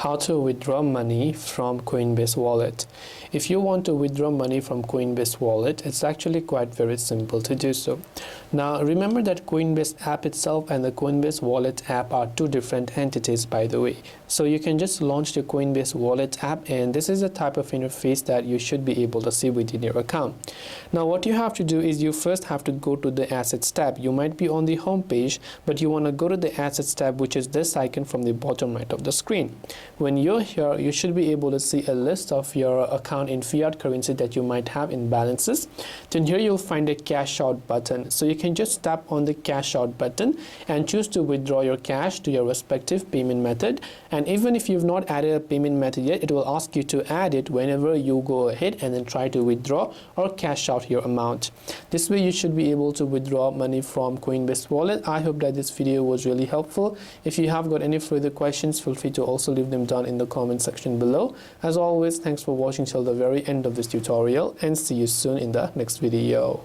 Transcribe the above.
How to withdraw money from Coinbase Wallet. If you want to withdraw money from Coinbase Wallet, it's actually quite very simple to do so. Now remember that Coinbase app itself and the Coinbase Wallet app are two different entities, by the way. So you can just launch the Coinbase Wallet app, and this is the type of interface that you should be able to see within your account. Now what you have to do is you first have to go to the Assets tab. You might be on the home page, but you want to go to the Assets tab, which is this icon from the bottom right of the screen. When you're here, you should be able to see a list of your account in fiat currency that you might have in balances. Then here you'll find a cash out button. So you can just tap on the cash out button and choose to withdraw your cash to your respective payment method. And even if you've not added a payment method yet, it will ask you to add it whenever you go ahead and then try to withdraw or cash out your amount. This way you should be able to withdraw money from Coinbase Wallet. I hope that this video was really helpful. If you have got any further questions, feel free to also leave them down in the comment section below. As always, thanks for watching till the very end of this tutorial, and see you soon in the next video.